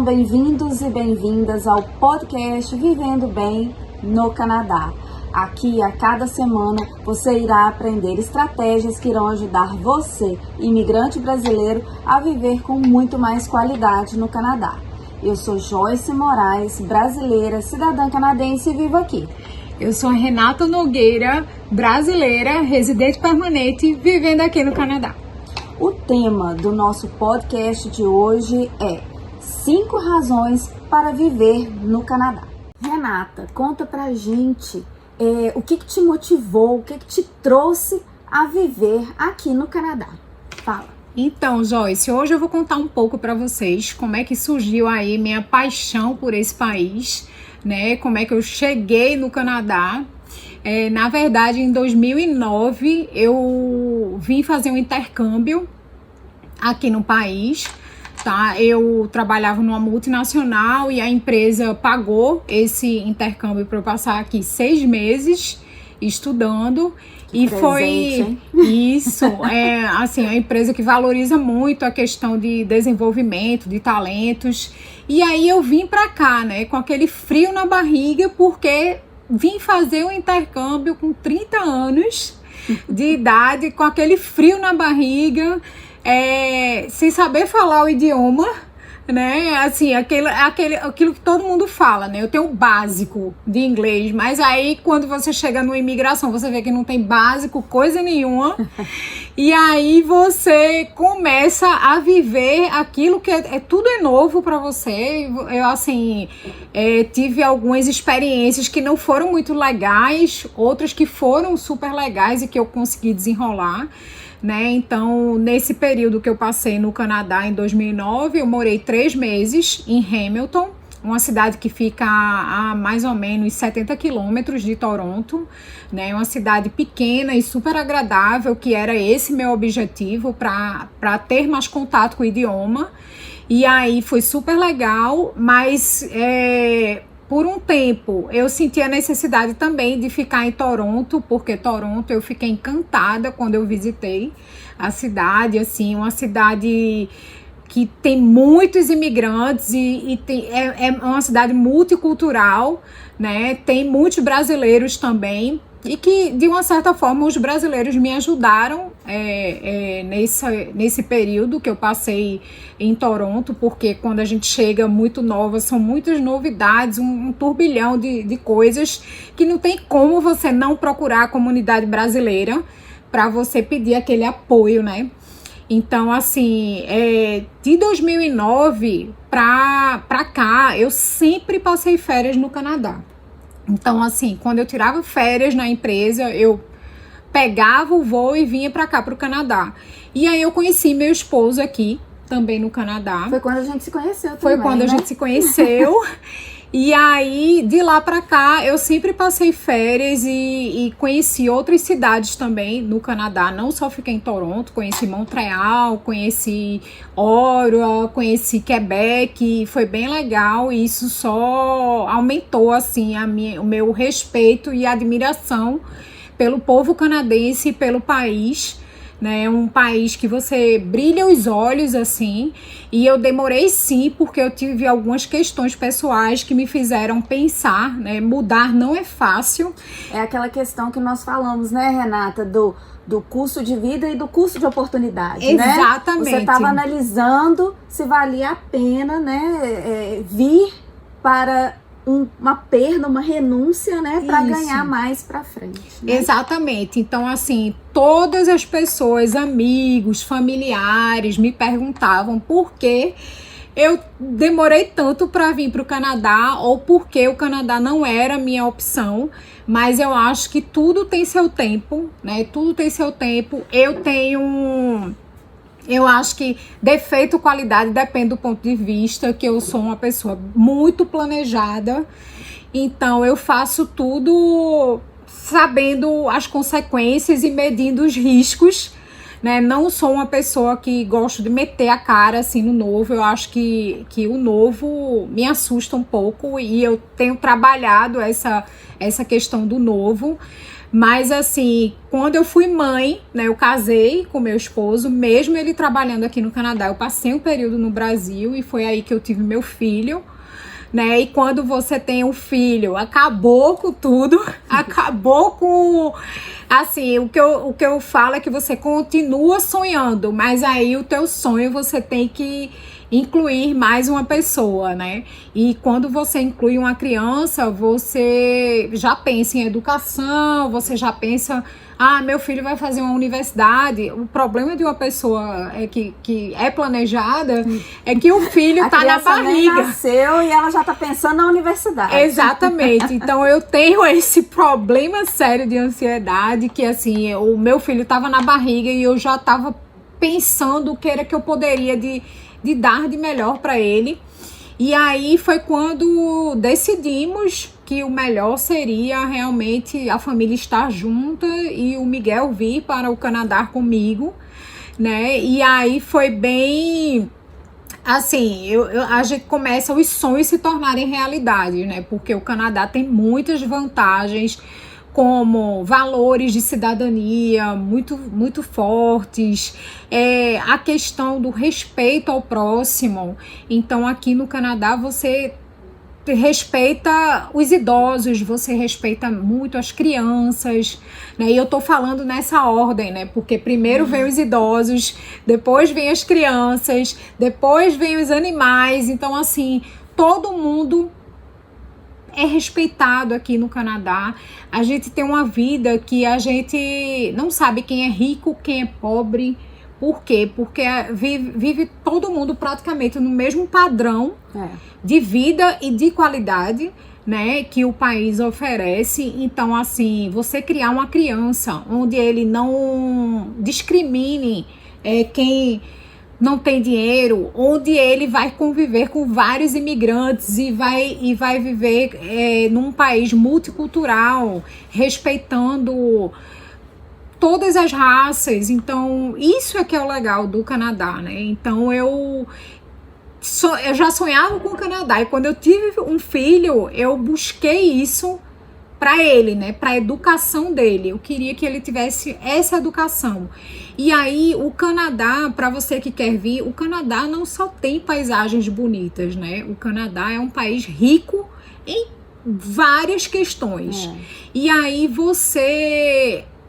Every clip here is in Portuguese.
bem-vindos e bem-vindas ao podcast Vivendo Bem no Canadá. Aqui, a cada semana, você irá aprender estratégias que irão ajudar você, imigrante brasileiro, a viver com muito mais qualidade no Canadá. Eu sou Joyce Moraes, brasileira, cidadã canadense e vivo aqui. Eu sou a Renata Nogueira, brasileira, residente permanente, vivendo aqui no Canadá. O tema do nosso podcast de hoje é 5 razões para viver no Canadá. Renata, conta pra gente o que te motivou, o que te trouxe a viver aqui no Canadá. Fala. Então, Joyce, hoje eu vou contar um pouco para vocês como é que surgiu aí minha paixão por esse país, né? Como é que eu cheguei no Canadá. Na verdade, em 2009, eu vim fazer um intercâmbio aqui no país, tá? Eu trabalhava numa multinacional e a empresa pagou esse intercâmbio para eu passar aqui 6 meses estudando. E presente, foi hein? isso, assim, a empresa que valoriza muito a questão de desenvolvimento, de talentos. E aí eu vim para cá, né, com aquele frio na barriga, porque vim fazer um intercâmbio com 30 anos de idade, com aquele frio na barriga, sem saber falar o idioma, né? Assim, aquilo que todo mundo fala, né? Eu tenho o básico de inglês, mas aí quando você chega numa imigração, você vê que não tem básico, coisa nenhuma. E aí você começa a viver aquilo que tudo é novo para você. Eu, assim, tive algumas experiências que não foram muito legais, outras que foram super legais e que eu consegui desenrolar, né? Então, nesse período que eu passei no Canadá em 2009, eu morei 3 meses em Hamilton, uma cidade que fica a mais ou menos 70 quilômetros de Toronto, né? Uma cidade pequena e super agradável, que era esse meu objetivo, para ter mais contato com o idioma. E aí foi super legal, mas por um tempo eu senti a necessidade também de ficar em Toronto, porque Toronto eu fiquei encantada quando eu visitei a cidade, assim, uma cidade que tem muitos imigrantes e é uma cidade multicultural, né? Tem muitos brasileiros também, e que, de uma certa forma, os brasileiros me ajudaram nesse período que eu passei em Toronto, porque quando a gente chega muito nova, são muitas novidades, um turbilhão de coisas que não tem como você não procurar a comunidade brasileira para você pedir aquele apoio, né? Então, assim, de 2009 para cá, eu sempre passei férias no Canadá. Então, assim, quando eu tirava férias na empresa, eu pegava o voo e vinha para cá, para o Canadá. E aí eu conheci meu esposo aqui, também no Canadá. Foi quando a gente se conheceu também, Foi quando a gente se conheceu. E aí, de lá pra cá, eu sempre passei férias e conheci outras cidades também no Canadá. Não só fiquei em Toronto, conheci Montreal, conheci Ottawa, conheci Quebec. Foi bem legal e isso só aumentou, assim, o meu respeito e admiração pelo povo canadense e pelo país, né? É um país que você brilha os olhos, assim, e eu demorei sim, porque eu tive algumas questões pessoais que me fizeram pensar, né? Mudar não é fácil. É aquela questão que nós falamos, né, Renata, do custo de vida e do custo de oportunidade, Exatamente. Né? Você estava analisando se valia a pena, né, vir para uma perda, uma renúncia, né, para ganhar mais para frente. Né? Exatamente. Então, assim, todas as pessoas, amigos, familiares, me perguntavam por que eu demorei tanto para vir para o Canadá ou por que o Canadá não era a minha opção. Mas eu acho que tudo tem seu tempo, né? Tudo tem seu tempo. Eu acho que defeito, qualidade depende do ponto de vista, que eu sou uma pessoa muito planejada, então eu faço tudo sabendo as consequências e medindo os riscos, né? Não sou uma pessoa que gosto de meter a cara assim no novo. Eu acho que o novo me assusta um pouco e eu tenho trabalhado essa questão do novo. Mas assim, quando eu fui mãe, né, eu casei com meu esposo, mesmo ele trabalhando aqui no Canadá, eu passei um período no Brasil e foi aí que eu tive meu filho, né? E quando você tem um filho, acabou com tudo, acabou com... Assim, o que eu falo é que você continua sonhando, mas aí o teu sonho você tem que incluir mais uma pessoa, né? E quando você inclui uma criança, você já pensa em educação, você já pensa, meu filho vai fazer uma universidade. O problema de uma pessoa que é planejada é que o filho tá na barriga. Nem nasceu e ela já tá pensando na universidade. Exatamente. Então eu tenho esse problema sério de ansiedade, que assim, o meu filho tava na barriga e eu já tava pensando o que era que eu poderia de dar de melhor para ele. E aí foi quando decidimos que o melhor seria realmente a família estar junta e o Miguel vir para o Canadá comigo, né? E aí foi bem... Assim, a gente começa os sonhos se tornarem realidade, né? Porque o Canadá tem muitas vantagens, como valores de cidadania muito, muito fortes, a questão do respeito ao próximo. Então, aqui no Canadá, você respeita os idosos, você respeita muito as crianças, né? E eu tô falando nessa ordem, né? Porque primeiro vem os idosos, depois vem as crianças, depois vem os animais. Então, assim, todo mundo é respeitado aqui no Canadá. A gente tem uma vida que a gente não sabe quem é rico, quem é pobre. Por quê? Porque vive todo mundo praticamente no mesmo padrão de vida e de qualidade, né, que o país oferece. Então, assim, você criar uma criança onde ele não discrimine quem não tem dinheiro, onde ele vai conviver com vários imigrantes e vai viver num país multicultural, respeitando todas as raças. Então, isso é que é o legal do Canadá, né? Então, eu já sonhava com o Canadá, e quando eu tive um filho, eu busquei isso para ele, né? Para a educação dele. Eu queria que ele tivesse essa educação. E aí, o Canadá, para você que quer vir, o Canadá não só tem paisagens bonitas, né? O Canadá é um país rico em várias questões. E aí,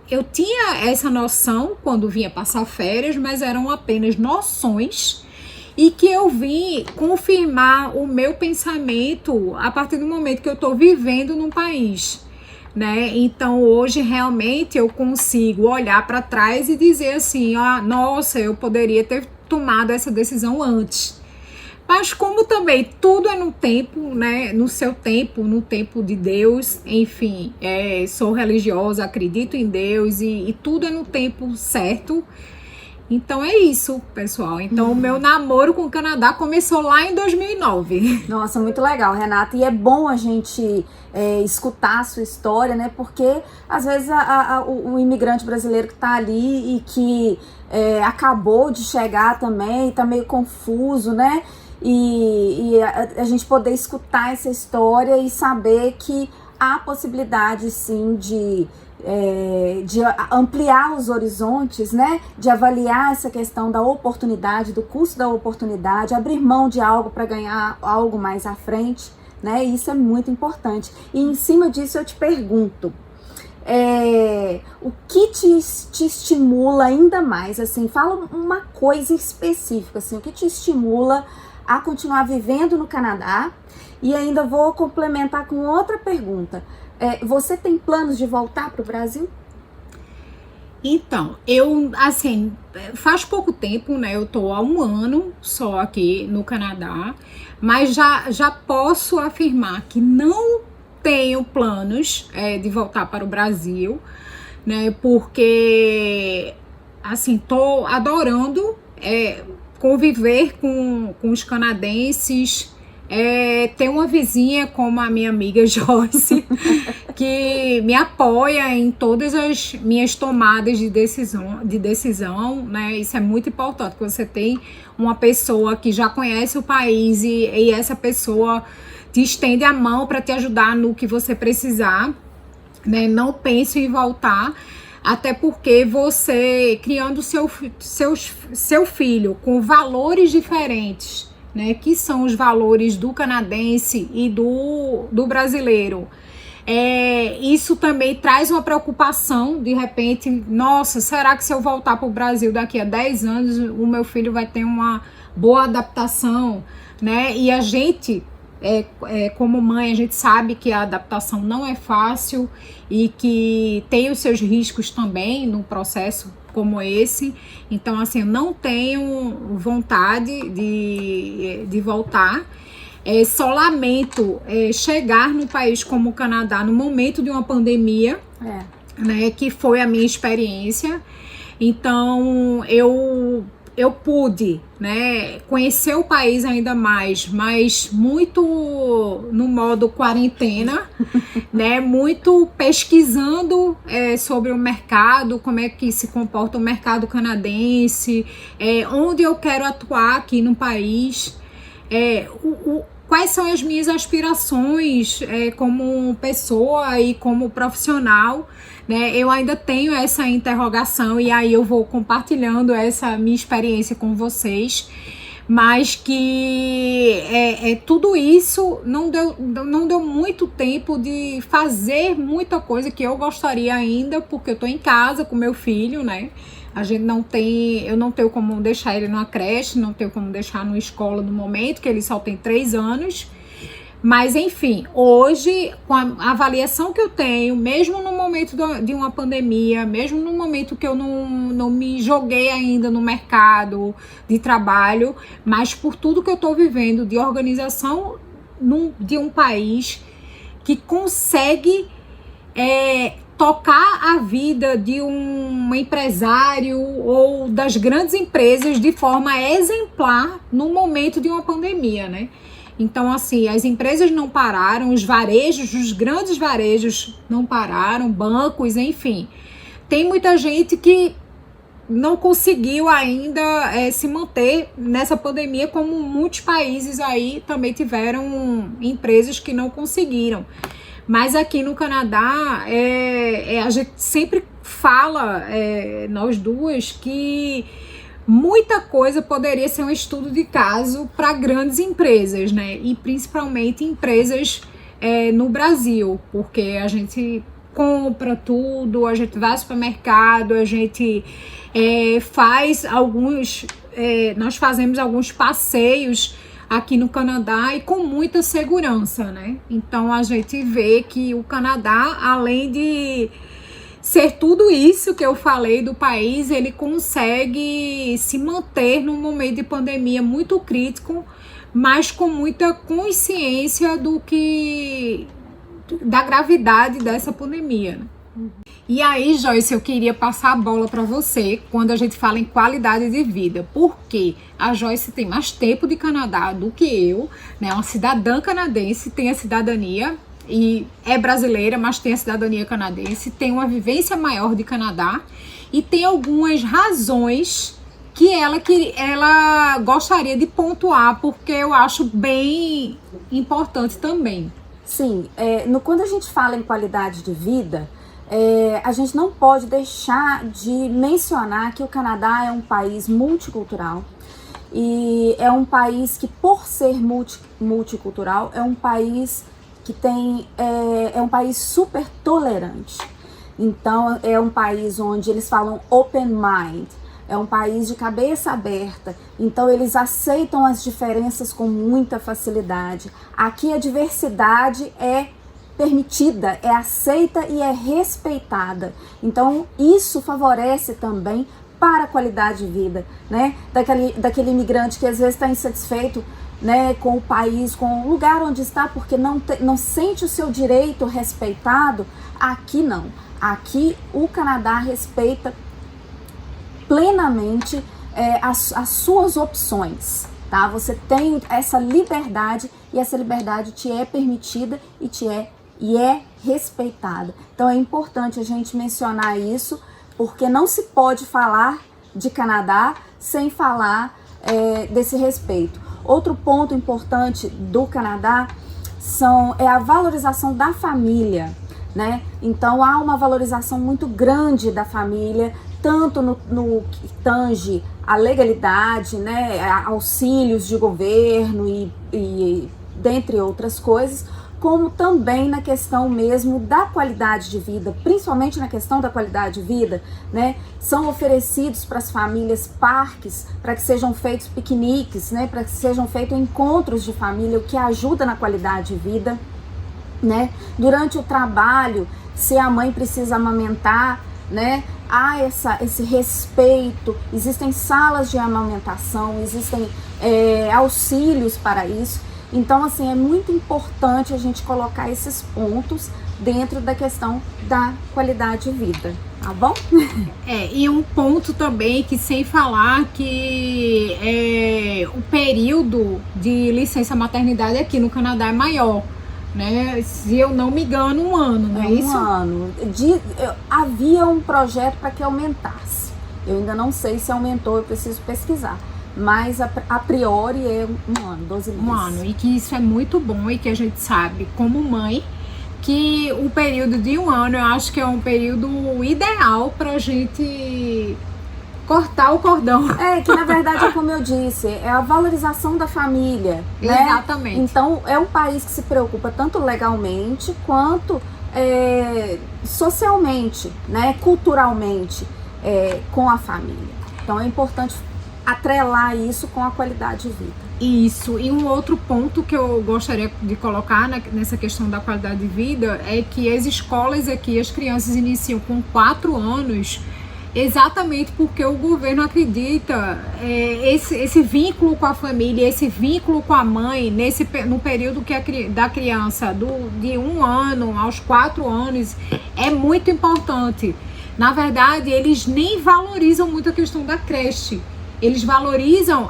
eu tinha essa noção quando vinha passar férias, mas eram apenas noções, e que eu vim confirmar o meu pensamento a partir do momento que eu estou vivendo num país, né? Então hoje realmente eu consigo olhar para trás e dizer assim, nossa, eu poderia ter tomado essa decisão antes. Mas como também tudo é no tempo, né? No seu tempo, no tempo de Deus, enfim, sou religiosa, acredito em Deus e tudo é no tempo certo. Então é isso, pessoal. Então o meu namoro com o Canadá começou lá em 2009. Nossa, muito legal, Renata. E é bom a gente escutar a sua história, né? Porque às vezes o imigrante brasileiro que tá ali e que acabou de chegar também, tá meio confuso, né? E a gente poder escutar essa história e saber que há possibilidade sim de ampliar os horizontes, né? De avaliar essa questão da oportunidade, do custo da oportunidade, abrir mão de algo para ganhar algo mais à frente, né? Isso é muito importante. E em cima disso eu te pergunto, o que te estimula ainda mais? Assim, fala uma coisa específica, assim, o que te estimula a continuar vivendo no Canadá? E ainda vou complementar com outra pergunta. Você tem planos de voltar para o Brasil? Então, eu, assim, faz pouco tempo, né? Eu tô há 1 ano só aqui no Canadá, mas já posso afirmar que não tenho planos de voltar para o Brasil, né? Porque, assim, tô adorando conviver com os canadenses. Tem uma vizinha como a minha amiga Joyce que me apoia em todas as minhas tomadas de decisão, né? Isso é muito importante, que você tem uma pessoa que já conhece o país e essa pessoa te estende a mão para te ajudar no que você precisar. né? Não pense em voltar, até porque você, criando seu filho com valores diferentes, né? Que são os valores do canadense e do brasileiro, isso também traz uma preocupação, de repente, nossa, será que se eu voltar para o Brasil daqui a 10 anos, o meu filho vai ter uma boa adaptação, né? E a gente, como mãe, a gente sabe que a adaptação não é fácil e que tem os seus riscos também num processo como esse. Então, assim, eu não tenho vontade de voltar. Só lamento chegar num país como o Canadá no momento de uma pandemia, né, que foi a minha experiência. Então, eu pude, né, conhecer o país ainda mais, mas muito no modo quarentena, né, muito pesquisando sobre o mercado, como é que se comporta o mercado canadense, onde eu quero atuar aqui no país, quais são as minhas aspirações como pessoa e como profissional, né? Eu ainda tenho essa interrogação e aí eu vou compartilhando essa minha experiência com vocês, mas que tudo isso não deu muito tempo de fazer muita coisa que eu gostaria ainda, porque eu tô em casa com meu filho, né? Eu não tenho como deixar ele numa creche, não tenho como deixar numa escola no momento, que ele só tem 3 anos. Mas, enfim, hoje, com a avaliação que eu tenho, mesmo no momento de uma pandemia, mesmo no momento que eu não me joguei ainda no mercado de trabalho, mas por tudo que eu estou vivendo de organização de um país que consegue tocar a vida de um empresário ou das grandes empresas de forma exemplar no momento de uma pandemia, né? Então, assim, as empresas não pararam, os grandes varejos não pararam, bancos, enfim. Tem muita gente que não conseguiu ainda se manter nessa pandemia, como muitos países aí também tiveram empresas que não conseguiram. Mas aqui no Canadá, a gente sempre fala, nós duas, que muita coisa poderia ser um estudo de caso para grandes empresas, né? E principalmente empresas no Brasil, porque a gente compra tudo, a gente vai ao supermercado, a gente nós fazemos alguns passeios aqui no Canadá e com muita segurança, né? Então a gente vê que o Canadá, além de ser tudo isso que eu falei do país, ele consegue se manter num momento de pandemia muito crítico, mas com muita consciência da gravidade dessa pandemia, né? E aí, Joyce, eu queria passar a bola para você quando a gente fala em qualidade de vida, porque a Joyce tem mais tempo de Canadá do que eu, né? Uma cidadã canadense, tem a cidadania e é brasileira, mas tem a cidadania canadense, tem uma vivência maior de Canadá e tem algumas razões que ela gostaria de pontuar, porque eu acho bem importante também. Sim, quando a gente fala em qualidade de vida, a gente não pode deixar de mencionar que o Canadá é um país multicultural e é um país que, por ser multicultural, é um país que é um país super tolerante. Então, é um país onde eles falam open mind, é um país de cabeça aberta, então eles aceitam as diferenças com muita facilidade. Aqui a diversidade é permitida, é aceita e é respeitada. Então isso favorece também para a qualidade de vida, né? Daquele imigrante que às vezes está insatisfeito, né, com o país, com o lugar onde está, porque não sente o seu direito respeitado. Aqui não. Aqui o Canadá respeita plenamente as suas opções, tá? Você tem essa liberdade e essa liberdade te é permitida e é respeitada. Então é importante a gente mencionar isso, porque não se pode falar de Canadá sem falar desse respeito. Outro ponto importante do Canadá é a valorização da família, né? Então há uma valorização muito grande da família, tanto no que tange a legalidade, né? Auxílios de governo e dentre outras coisas, como também na questão mesmo da qualidade de vida, principalmente na questão da qualidade de vida, né? São oferecidos para as famílias parques, para que sejam feitos piqueniques, né? Para que sejam feitos encontros de família, o que ajuda na qualidade de vida, né? Durante o trabalho, se a mãe precisa amamentar, né? Há esse respeito, existem salas de amamentação, existem auxílios para isso. Então, assim, é muito importante a gente colocar esses pontos dentro da questão da qualidade de vida, tá bom? E um ponto também que, sem falar que o período de licença maternidade aqui no Canadá é maior, né? Se eu não me engano, 1 ano, não é isso? 1 ano. Havia um projeto para que aumentasse. Eu ainda não sei se aumentou, eu preciso pesquisar. Mas a priori é 1 ano, 12 meses. 1 ano, e que isso é muito bom e que a gente sabe, como mãe, que o período de 1 ano eu acho que é um período ideal pra gente cortar o cordão. Que na verdade é como eu disse, é a valorização da família, né? Exatamente. Então é um país que se preocupa tanto legalmente quanto socialmente, né? Culturalmente com a família. Então é importante atrelar isso com a qualidade de vida. Isso, e um outro ponto que eu gostaria de colocar nessa questão da qualidade de vida é que as escolas aqui, as crianças iniciam com 4 anos, exatamente porque o governo acredita esse vínculo com a família, esse vínculo com a mãe, no período da criança, de 1 ano aos 4 anos, é muito importante. Na verdade, eles nem valorizam muito a questão da creche. Eles valorizam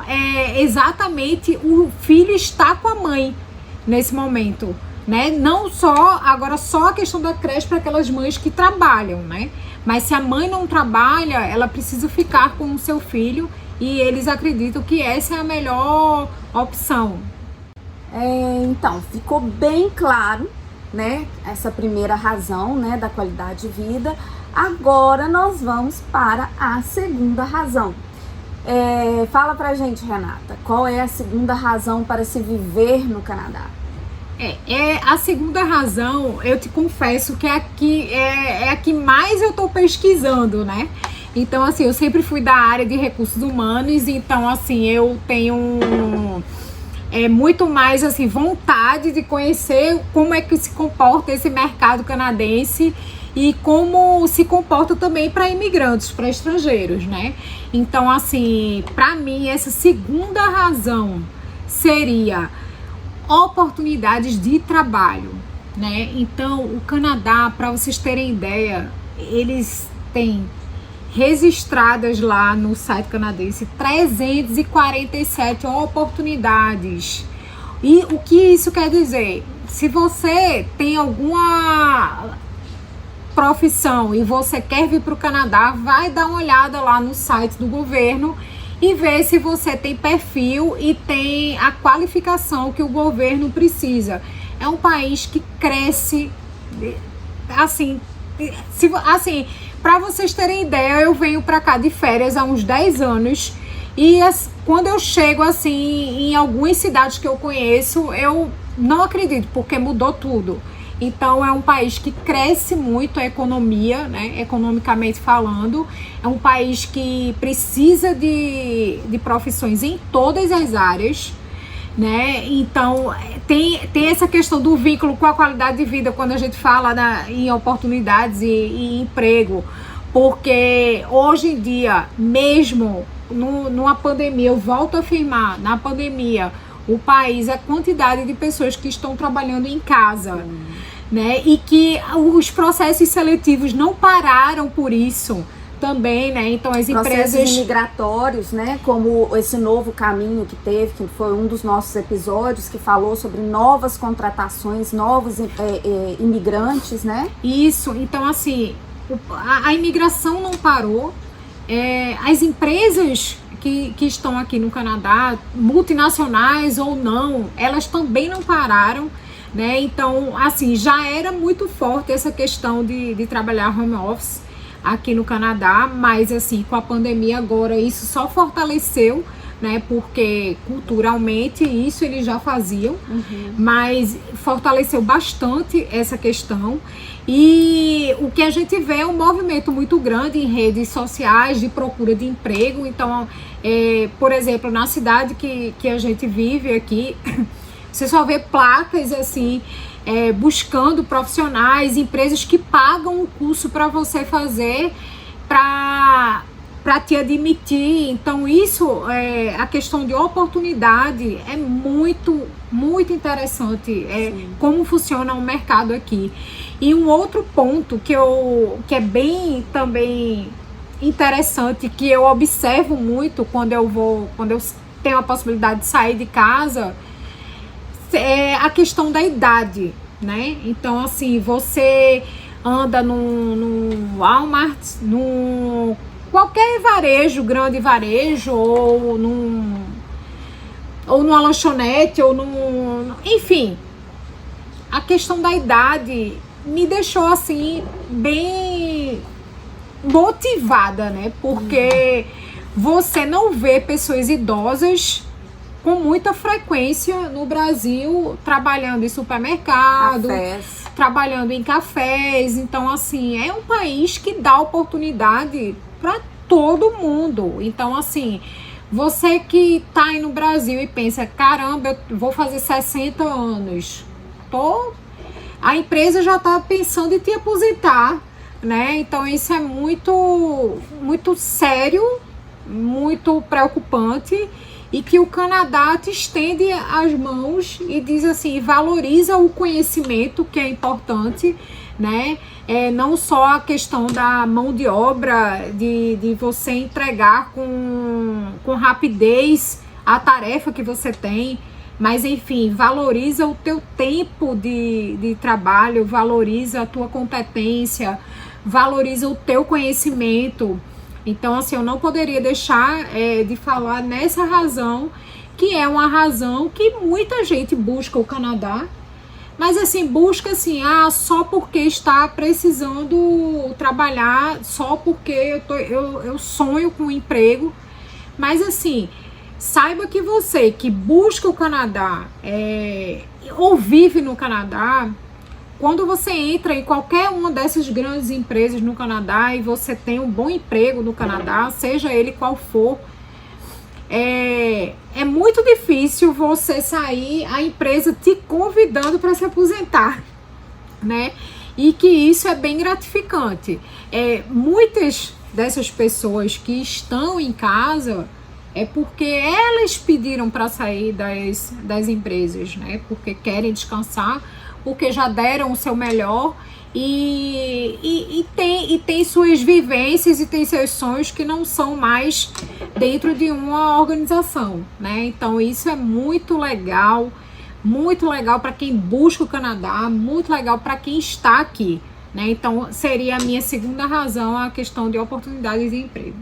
exatamente o filho estar com a mãe nesse momento, né? Não só a questão da creche para aquelas mães que trabalham, né? Mas se a mãe não trabalha, ela precisa ficar com o seu filho e eles acreditam que essa é a melhor opção. Então, ficou bem claro, né? Essa primeira razão, né, da qualidade de vida. Agora nós vamos para a segunda razão. Fala pra gente, Renata, qual é a segunda razão para se viver no Canadá? A segunda razão, eu te confesso que é a que mais eu tô pesquisando, né? Então, assim, eu sempre fui da área de recursos humanos, então, assim, eu tenho muito mais, assim, vontade de conhecer como é que se comporta esse mercado canadense e como se comporta também para imigrantes, para estrangeiros, né? Então, assim, para mim, essa segunda razão seria oportunidades de trabalho, né? Então, o Canadá, para vocês terem ideia, eles têm registradas lá no site canadense 347 oportunidades. E o que isso quer dizer? Se você tem alguma profissão e você quer vir para o Canadá, vai dar uma olhada lá no site do governo e ver se você tem perfil e tem a qualificação que o governo precisa. É um país que cresce, assim, para vocês terem ideia, eu venho para cá de férias há uns 10 anos e quando eu chego assim em algumas cidades que eu conheço, eu não acredito, porque mudou tudo. Então é um país que cresce muito a economia, né, economicamente falando. É um país que precisa de profissões em todas as áreas, né? Então tem essa questão do vínculo com a qualidade de vida quando a gente fala em oportunidades e emprego. Porque hoje em dia, mesmo numa pandemia, eu volto a afirmar, na pandemia, o país, a quantidade de pessoas que estão trabalhando em casa, né? E que os processos seletivos não pararam por isso também, né? Então as empresas... Processos migratórios, né? Como esse novo caminho que teve, que foi um dos nossos episódios, que falou sobre novas contratações, novos imigrantes, né? Isso, então assim, a imigração não parou, as empresas que estão aqui no Canadá, multinacionais ou não, elas também não pararam, né? Então, assim, já era muito forte essa questão de trabalhar home office aqui no Canadá, mas assim, com a pandemia agora isso só fortaleceu, né? Porque culturalmente isso eles já faziam, mas fortaleceu bastante essa questão. E o que a gente vê é um movimento muito grande em redes sociais de procura de emprego. Então, por exemplo, na cidade que a gente vive aqui, você só vê placas assim, buscando profissionais, empresas que pagam o curso para você fazer para te admitir. Então isso, a questão de oportunidade é muito, muito interessante, como funciona o mercado aqui. E um outro ponto que é bem também interessante, que eu observo muito quando eu tenho a possibilidade de sair de casa, é a questão da idade, né? Então, assim, você anda no Walmart, no qualquer varejo, grande varejo, ou numa lanchonete, enfim, a questão da idade me deixou assim bem motivada, né? Porque você não vê pessoas idosas com muita frequência no Brasil trabalhando em supermercado, trabalhando em cafés. Então, assim, é um país que dá oportunidade para todo mundo. Então, assim, você que tá aí no Brasil e pensa, caramba, eu vou fazer 60 anos, a empresa já tá pensando em te aposentar, né? Então, isso é muito, muito sério, muito preocupante, e que o Canadá te estende as mãos e diz assim, valoriza o conhecimento, que é importante, né? Não só a questão da mão de obra, de você entregar com rapidez a tarefa que você tem, mas enfim, valoriza o teu tempo de trabalho, valoriza a tua competência, valoriza o teu conhecimento. Então, assim, eu não poderia deixar de falar nessa razão, que é uma razão que muita gente busca o Canadá, mas assim, busca assim, só porque está precisando trabalhar, só porque eu sonho com um emprego. Mas assim, saiba que você que busca o Canadá, ou vive no Canadá, quando você entra em qualquer uma dessas grandes empresas no Canadá e você tem um bom emprego no Canadá, seja ele qual for, é muito difícil você sair, a empresa te convidando para se aposentar, né? E que isso é bem gratificante. Muitas dessas pessoas que estão em casa é porque elas pediram para sair das empresas, né? Porque querem descansar, porque já deram o seu melhor e tem suas vivências e tem seus sonhos que não são mais dentro de uma organização, né? Então isso é muito legal para quem busca o Canadá, muito legal para quem está aqui, né? Então seria a minha segunda razão, a questão de oportunidades de emprego.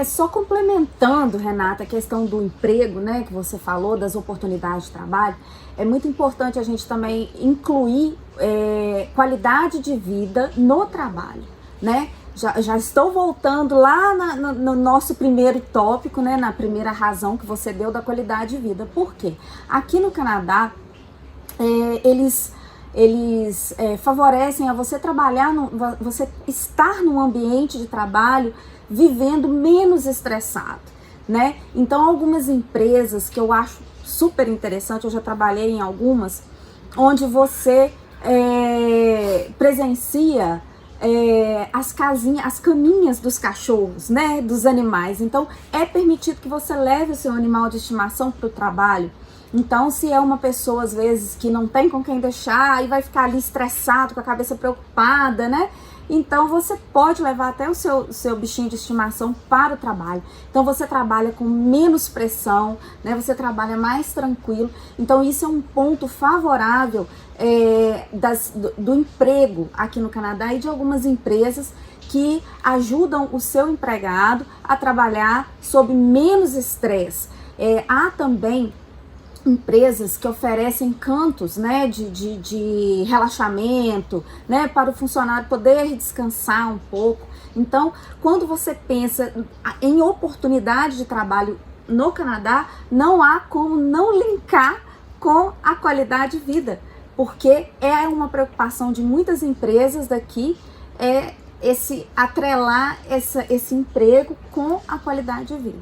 Só complementando, Renata, a questão do emprego, né, que você falou, das oportunidades de trabalho, é muito importante a gente também incluir qualidade de vida no trabalho, né? Já estou voltando lá no nosso primeiro tópico, né, na primeira razão que você deu da qualidade de vida. Por quê? Aqui no Canadá, eles favorecem a você trabalhar, você estar num ambiente de trabalho vivendo menos estressado, né? Então, algumas empresas que eu acho super interessante, eu já trabalhei em algumas, onde você presencia as caminhas dos cachorros, né? Dos animais. Então, é permitido que você leve o seu animal de estimação para o trabalho. Então, se é uma pessoa, às vezes, que não tem com quem deixar e vai ficar ali estressado, com a cabeça preocupada, né? Então, você pode levar até o seu bichinho de estimação para o trabalho. Então, você trabalha com menos pressão, né? Você trabalha mais tranquilo. Então, isso é um ponto favorável do emprego aqui no Canadá e de algumas empresas que ajudam o seu empregado a trabalhar sob menos estresse. Há também empresas que oferecem cantos, né, de relaxamento, né, para o funcionário poder descansar um pouco. Então, quando você pensa em oportunidade de trabalho no Canadá, não há como não linkar com a qualidade de vida, porque é uma preocupação de muitas empresas daqui, atrelar esse emprego com a qualidade de vida.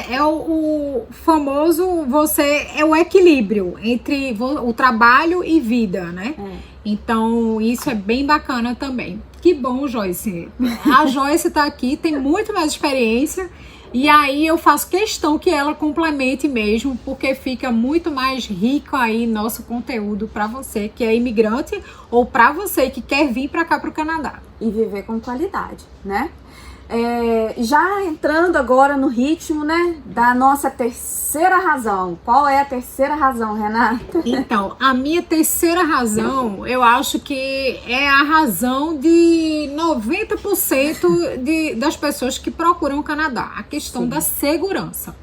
É o famoso, é o equilíbrio entre o trabalho e vida, né? Então, isso é bem bacana também. Que bom, Joyce. A Joyce tá aqui, tem muito mais experiência. E aí eu faço questão que ela complemente mesmo, porque fica muito mais rico aí nosso conteúdo para você que é imigrante ou para você que quer vir para cá, para o Canadá. E viver com qualidade, né? Já entrando agora no ritmo, né, da nossa terceira razão. Qual é a terceira razão, Renata? Então, a minha terceira razão, eu acho que é a razão de 90% das pessoas que procuram o Canadá, a questão da segurança.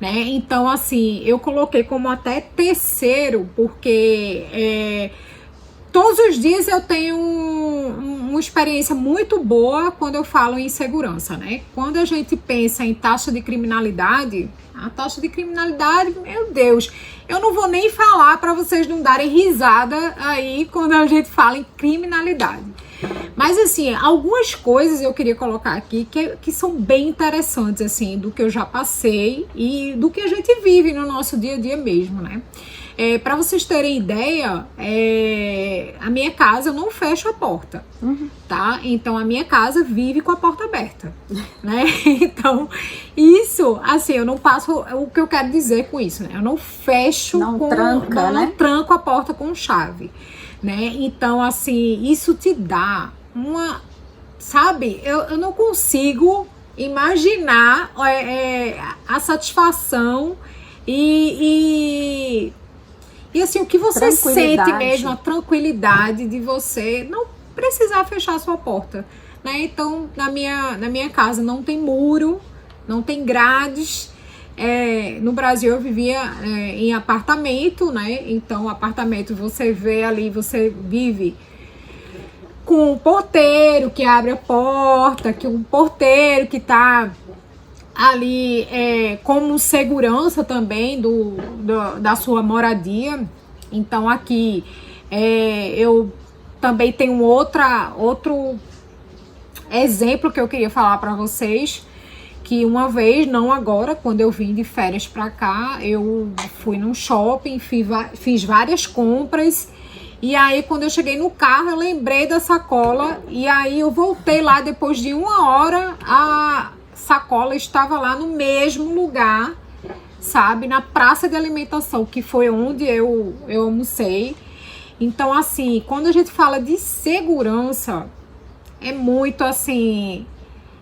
Né? Então, assim, eu coloquei como até terceiro, porque todos os dias eu tenho uma experiência muito boa quando eu falo em segurança, né? Quando a gente pensa em taxa de criminalidade, a taxa de criminalidade, meu Deus, eu não vou nem falar para vocês não darem risada aí quando a gente fala em criminalidade. Mas, assim, algumas coisas eu queria colocar aqui que são bem interessantes, assim, do que eu já passei e do que a gente vive no nosso dia a dia mesmo, né? Para vocês terem ideia, a minha casa eu não fecho a porta, tá? Então a minha casa vive com a porta aberta, né? Então isso, assim, eu não passo, o que eu quero dizer com isso, né? Eu não fecho, não tranco a porta com chave, né? Então, assim, isso te dá sabe? Eu não consigo imaginar a satisfação e assim, o que você sente mesmo, a tranquilidade de você não precisar fechar a sua porta, né? Então, na minha casa não tem muro, não tem grades. No Brasil eu vivia em apartamento, né? Então, apartamento você vê ali, você vive com um porteiro que abre a porta, que um porteiro que tá ali como segurança também da sua moradia. Então aqui eu também tenho outro exemplo que eu queria falar para vocês, que uma vez, não agora, quando eu vim de férias para cá, eu fui num shopping, fiz várias compras. E aí, quando eu cheguei no carro, eu lembrei da sacola. E aí, eu voltei lá depois de 1 hora. A sacola estava lá no mesmo lugar, sabe? Na praça de alimentação, que foi onde eu almocei. Então, assim, quando a gente fala de segurança, é muito, assim...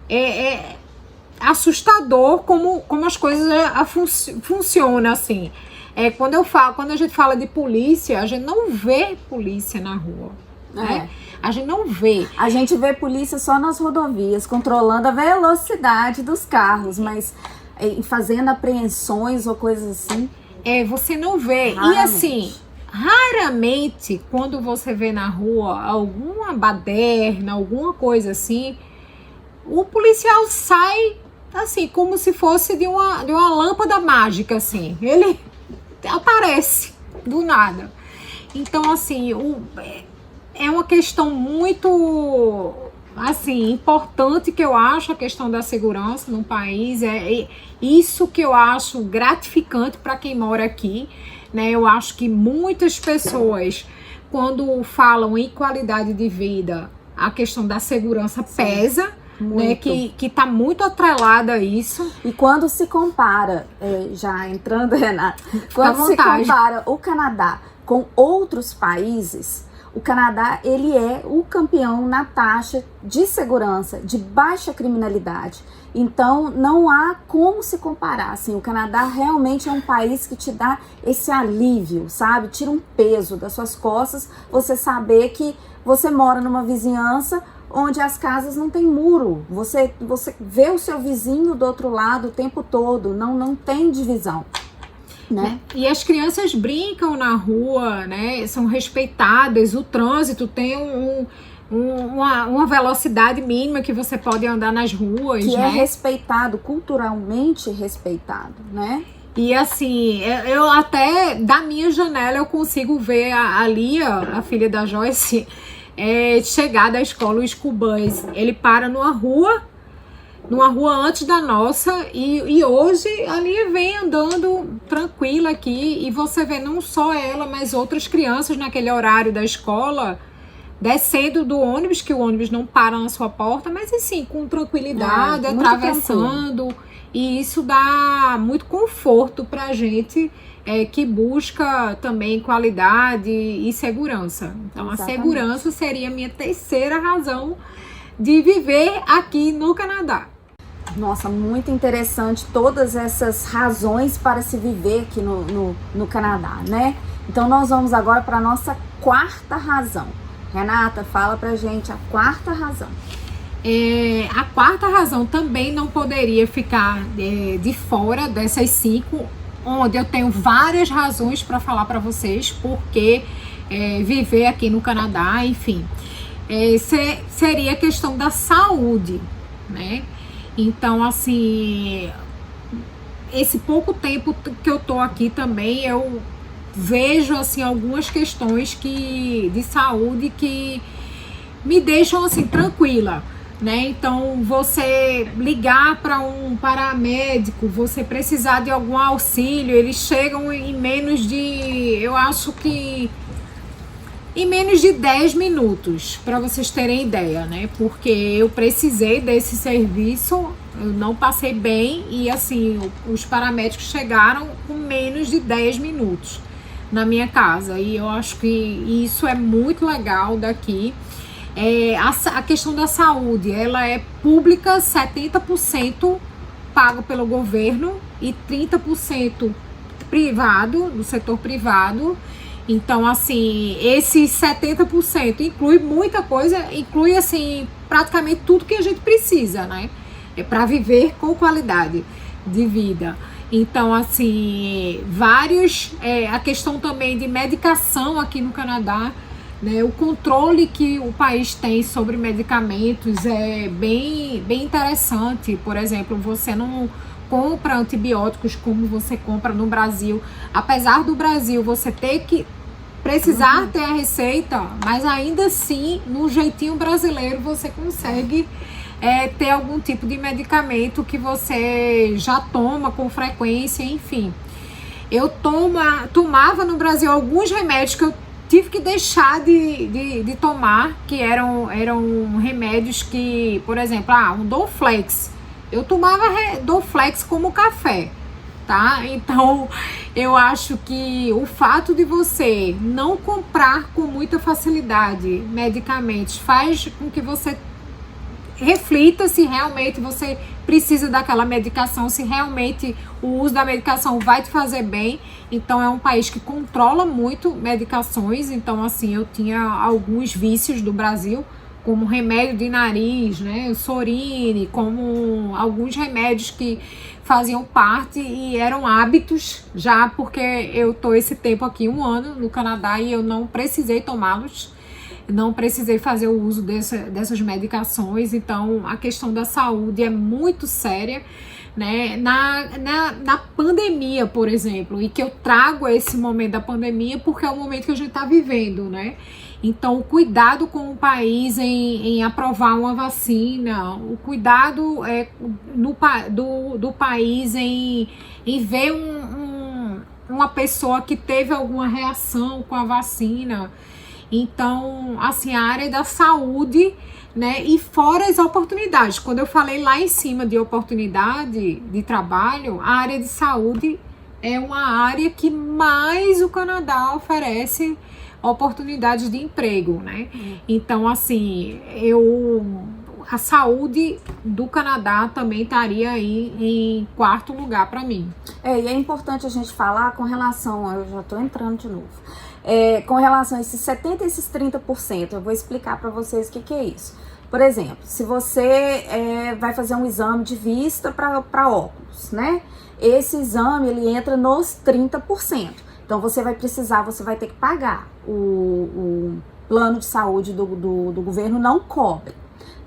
É assustador como as coisas funcionam, assim. Quando a gente fala de polícia, a gente não vê polícia na rua, né? A gente não vê. A gente vê polícia só nas rodovias, controlando a velocidade dos carros, mas fazendo apreensões ou coisas assim. Você não vê. Raramente. E assim, raramente, quando você vê na rua alguma baderna, alguma coisa assim, o policial sai, assim, como se fosse de uma lâmpada mágica, assim. Ele aparece do nada. Então, assim, é uma questão muito, assim, importante, que eu acho, a questão da segurança no país. Isso que eu acho gratificante para quem mora aqui, né? Eu acho que muitas pessoas, quando falam em qualidade de vida, a questão da segurança pesa. Né, que está muito atrelada a isso. E quando se compara, já entrando, Renata, quando se compara o Canadá com outros países, o Canadá, ele é o campeão na taxa de segurança, de baixa criminalidade. Então, não há como se comparar. Assim, o Canadá realmente é um país que te dá esse alívio, sabe? Tira um peso das suas costas, você saber que você mora numa vizinhança onde as casas não tem muro. Você vê o seu vizinho do outro lado o tempo todo, não tem divisão. né? E as crianças brincam na rua, né? São respeitadas, o trânsito tem uma velocidade mínima que você pode andar nas ruas, que né? é respeitado, culturalmente respeitado, né? E assim, eu até da minha janela eu consigo ver a Lia, a filha da Joyce, chegar da escola, o school bus. Ele para numa rua antes da nossa, e hoje a Lia vem andando tranquila aqui, e você vê não só ela, mas outras crianças naquele horário da escola descendo do ônibus, que o ônibus não para na sua porta, mas assim, com tranquilidade, atravessando. E isso dá muito conforto pra gente que busca também qualidade e segurança. Então, exatamente. A segurança seria a minha terceira razão de viver aqui no Canadá. Nossa, muito interessante todas essas razões para se viver aqui no Canadá, né? Então, nós vamos agora para a nossa quarta razão. Renata, fala pra gente a quarta razão. A quarta razão também não poderia ficar de fora dessas 5, onde eu tenho várias razões para falar para vocês porque viver aqui no Canadá, enfim, seria a questão da saúde, né? Então, assim, esse pouco tempo que eu tô aqui também, eu vejo assim algumas questões de saúde que me deixam assim tranquila, né? Então, você ligar para um paramédico, você precisar de algum auxílio, eles chegam em menos de, eu acho que em menos de 10 minutos, para vocês terem ideia, né? Porque eu precisei desse serviço, eu não passei bem, e assim, os paramédicos chegaram com menos de 10 minutos na minha casa, e eu acho que isso é muito legal daqui. A questão da saúde, ela é pública, 70% pago pelo governo e 30% privado, do setor privado. Então, assim, esses 70% inclui muita coisa, inclui, assim, praticamente tudo que a gente precisa, né? Para viver com qualidade de vida. Então, assim, a questão também de medicação aqui no Canadá, né? O controle que o país tem sobre medicamentos é bem interessante. Por exemplo, você não compra antibióticos como você compra no Brasil. Apesar do Brasil você precisar ter a receita, mas ainda assim, no jeitinho brasileiro, você consegue ter algum tipo de medicamento que você já toma com frequência, enfim. Eu tomava no Brasil alguns remédios que eu tive que deixar de tomar, que eram remédios que, por exemplo, um Dorflex. Eu tomava Dorflex como café, tá? Então, eu acho que o fato de você não comprar com muita facilidade medicamentos faz com que você reflita se realmente você precisa daquela medicação, se realmente o uso da medicação vai te fazer bem. Então, é um país que controla muito medicações. Então, assim, eu tinha alguns vícios do Brasil, como remédio de nariz, né, o Sorine, como alguns remédios que faziam parte e eram hábitos já, porque eu tô esse tempo aqui, 1 ano no Canadá, e eu não precisei tomá-los, não precisei fazer o uso dessas medicações. Então, a questão da saúde é muito séria, né? Na pandemia, por exemplo, e que eu trago esse momento da pandemia porque é o momento que a gente está vivendo, né? Então, o cuidado com o país em aprovar uma vacina, o cuidado do país em ver uma pessoa que teve alguma reação com a vacina. Então, assim, a área da saúde, né? E fora as oportunidades. Quando eu falei lá em cima de oportunidade de trabalho, a área de saúde é uma área que mais o Canadá oferece oportunidades de emprego, né? Então, assim, a saúde do Canadá também estaria aí em 4º lugar para mim. E é importante a gente falar com relação, eu já tô entrando de novo, com relação a esses 70% e esses 30%, eu vou explicar para vocês o que é isso. Por exemplo, se você vai fazer um exame de vista para óculos, né? Esse exame, ele entra nos 30%. Então, você vai ter que pagar. O plano de saúde do governo não cobre,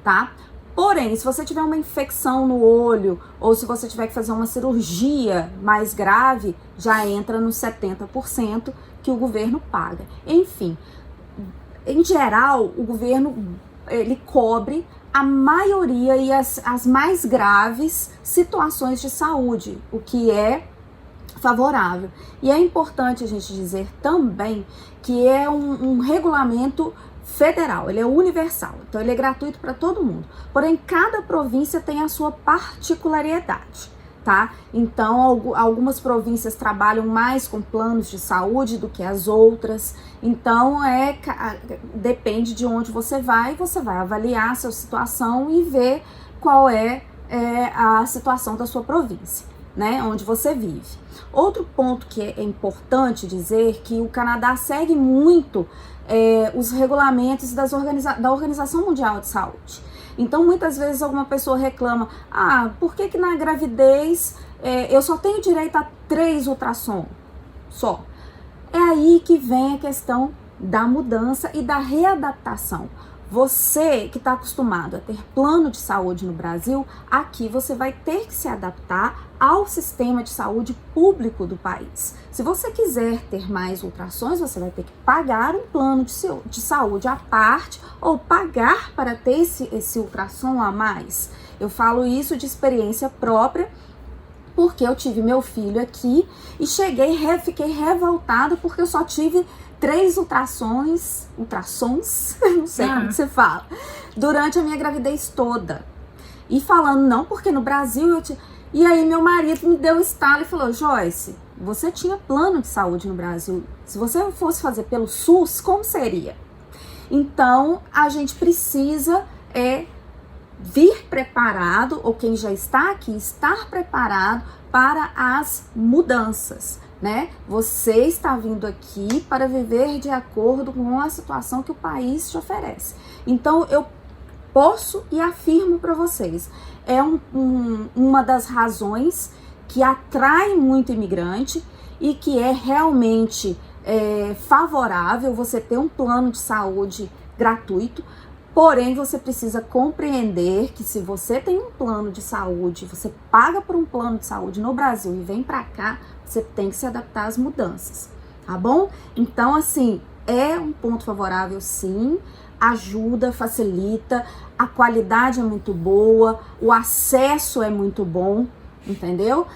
tá? Porém, se você tiver uma infecção no olho ou se você tiver que fazer uma cirurgia mais grave, já entra nos 70% que o governo paga. Enfim, em geral, o governo ele cobre a maioria e as mais graves situações de saúde, o que é favorável. E é importante a gente dizer também que é um regulamento federal, ele é universal, então ele é gratuito para todo mundo. Porém, cada província tem a sua particularidade, tá? Então, algumas províncias trabalham mais com planos de saúde do que as outras. Então, depende de onde você vai avaliar a sua situação e ver qual é a situação da sua província, né, onde você vive. Outro ponto que é importante dizer que o Canadá segue muito os regulamentos da Organização Mundial de Saúde. Então, muitas vezes alguma pessoa reclama, por que na gravidez eu só tenho direito a 3 ultrassom só? É aí que vem a questão da mudança e da readaptação. Você que está acostumado a ter plano de saúde no Brasil, aqui você vai ter que se adaptar ao sistema de saúde público do país. Se você quiser ter mais ultrassons, você vai ter que pagar um plano de saúde à parte ou pagar para ter esse ultrassom a mais. Eu falo isso de experiência própria, porque eu tive meu filho aqui e fiquei revoltada porque eu só tive 3 ultrassons, não sei como que se fala, durante a minha gravidez toda. E falando, não, porque no Brasil E aí meu marido me deu um estalo e falou, Joyce, você tinha plano de saúde no Brasil, se você fosse fazer pelo SUS, como seria? Então, a gente precisa vir preparado, ou quem já está aqui, estar preparado para as mudanças, né? Você está vindo aqui para viver de acordo com a situação que o país te oferece. Então, eu posso e afirmo para vocês, uma das razões que atrai muito imigrante e que é realmente favorável você ter um plano de saúde gratuito. Porém, você precisa compreender que se você tem um plano de saúde, você paga por um plano de saúde no Brasil e vem pra cá, você tem que se adaptar às mudanças, tá bom? Então, assim, é um ponto favorável, sim, ajuda, facilita, a qualidade é muito boa, o acesso é muito bom, entendeu?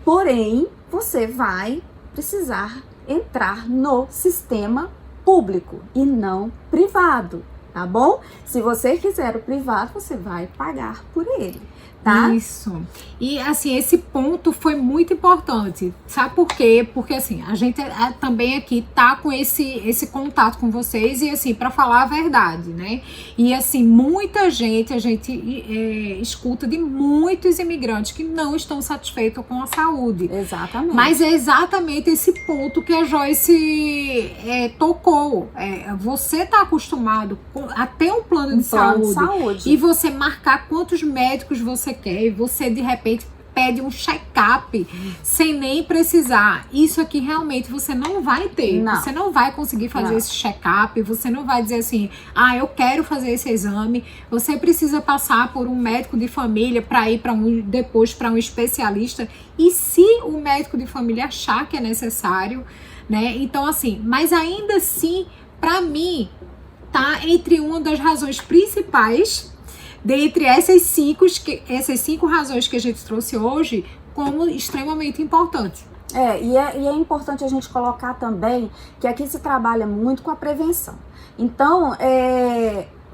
Porém, você vai precisar entrar no sistema público e não privado. Tá bom? Se você quiser o privado, você vai pagar por ele, tá? Isso. E assim, esse ponto foi muito importante. Sabe por quê? Porque assim, a gente também aqui tá com esse contato com vocês e assim, para falar a verdade, né? E assim, muita gente, a gente escuta de muitos imigrantes que não estão satisfeitos com a saúde. Exatamente. Mas é exatamente esse ponto que a Joyce tocou. Você tá acostumado a ter um plano de saúde e você marcar quantos médicos você quer e você de repente pede um check-up sem nem precisar. Isso aqui realmente você não vai ter. Não. Você não vai conseguir fazer esse check-up, você não vai dizer assim, eu quero fazer esse exame. Você precisa passar por um médico de família para ir depois para um especialista. E se o médico de família achar que é necessário, né? Então assim, mas ainda assim, para mim, tá entre uma das razões principais, dentre essas 5 razões que a gente trouxe hoje, como extremamente importante. E é importante a gente colocar também que aqui se trabalha muito com a prevenção. Então,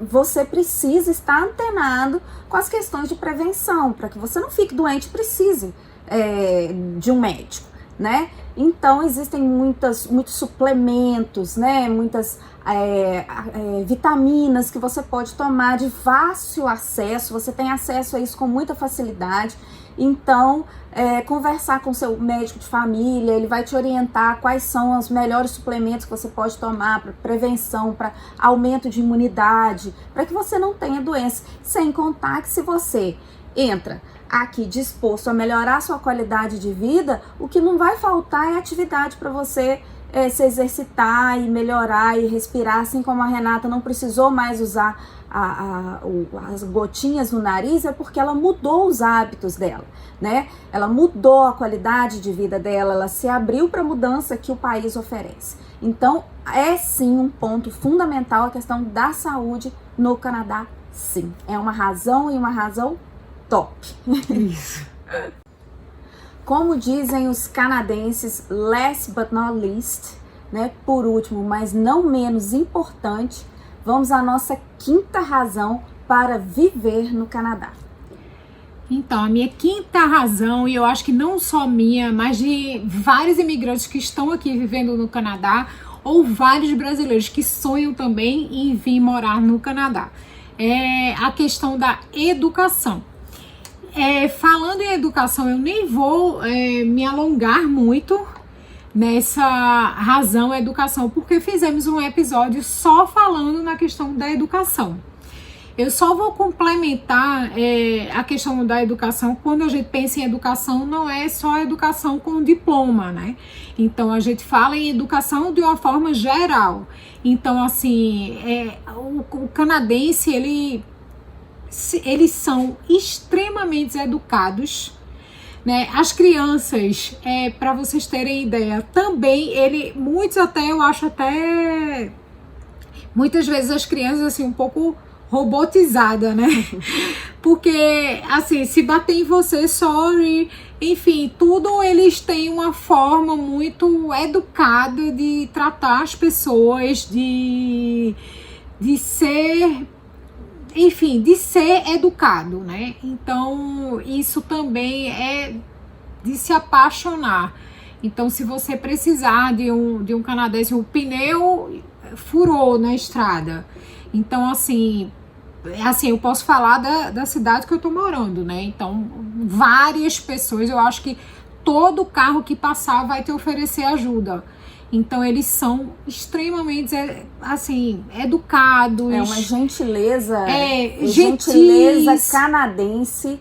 você precisa estar antenado com as questões de prevenção, para que você não fique doente e precise de um médico, né? Então existem muitos suplementos, né? Muitas vitaminas que você pode tomar de fácil acesso, você tem acesso a isso com muita facilidade. Então, conversar com seu médico de família, ele vai te orientar quais são os melhores suplementos que você pode tomar para prevenção, para aumento de imunidade, para que você não tenha doença. Sem contar que se você entra aqui disposto a melhorar sua qualidade de vida, o que não vai faltar é atividade para você se exercitar e melhorar e respirar, assim como a Renata não precisou mais usar as gotinhas no nariz, é porque ela mudou os hábitos dela, né? Ela mudou a qualidade de vida dela, ela se abriu para a mudança que o país oferece. Então, é sim um ponto fundamental a questão da saúde no Canadá, sim. É uma razão e uma razão top. Isso. Como dizem os canadenses, last but not least, né? Por último, mas não menos importante, vamos à nossa quinta razão para viver no Canadá. Então, a minha quinta razão, e eu acho que não só minha, mas de vários imigrantes que estão aqui vivendo no Canadá, ou vários brasileiros que sonham também em vir morar no Canadá, é a questão da educação. Falando em educação, eu nem vou me alongar muito nessa razão educação, porque fizemos um episódio só falando na questão da educação. Eu só vou complementar a questão da educação. Quando a gente pensa em educação, não é só educação com diploma, né? Então, a gente fala em educação de uma forma geral. Então, assim, o canadense, eles são extremamente educados, né? As crianças, para vocês terem ideia, também, eu acho até, muitas vezes as crianças, assim, um pouco robotizada, né? Porque, assim, se bater em você, sorry, enfim, tudo eles têm uma forma muito educada de tratar as pessoas, de ser, enfim, de ser educado, né? Então, isso também é de se apaixonar. Então, se você precisar de um canadense, o pneu furou na estrada. Então, assim, eu posso falar da cidade que eu tô morando, né? Então, várias pessoas, eu acho que todo carro que passar vai te oferecer ajuda. Então, eles são extremamente, assim, educados. É uma gentileza, gentileza canadense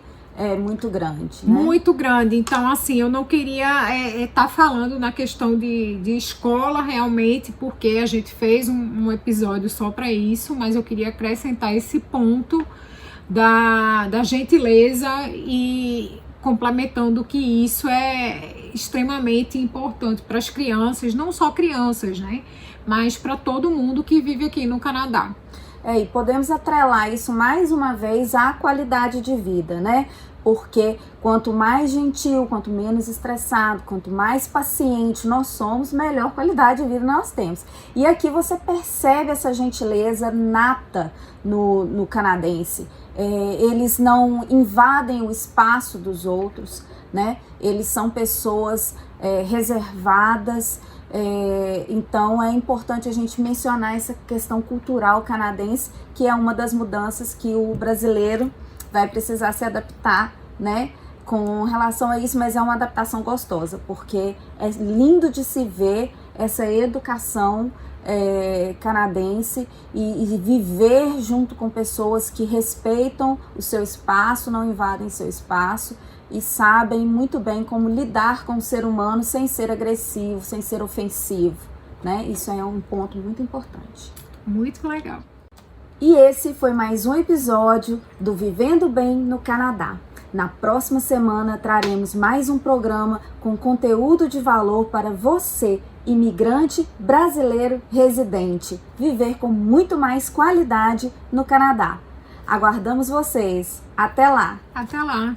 muito grande, né? Muito grande. Então, assim, eu não queria estar falando na questão de escola realmente, porque a gente fez um episódio só para isso, mas eu queria acrescentar esse ponto da gentileza e complementando que isso é extremamente importante para as crianças, não só crianças, né? Mas para todo mundo que vive aqui no Canadá. E podemos atrelar isso mais uma vez à qualidade de vida, né? Porque quanto mais gentil, quanto menos estressado, quanto mais paciente nós somos, melhor qualidade de vida nós temos. E aqui você percebe essa gentileza nata no canadense. Eles não invadem o espaço dos outros, né? Eles são pessoas reservadas. Então é importante a gente mencionar essa questão cultural canadense, que é uma das mudanças que o brasileiro vai precisar se adaptar, né, com relação a isso, mas é uma adaptação gostosa, porque é lindo de se ver essa educação canadense e viver junto com pessoas que respeitam o seu espaço, não invadem seu espaço e sabem muito bem como lidar com o ser humano sem ser agressivo, sem ser ofensivo, né? Isso é um ponto muito importante. Muito legal. E esse foi mais um episódio do Vivendo Bem no Canadá. Na próxima semana traremos mais um programa com conteúdo de valor para você, imigrante brasileiro residente, viver com muito mais qualidade no Canadá. Aguardamos vocês. Até lá! Até lá!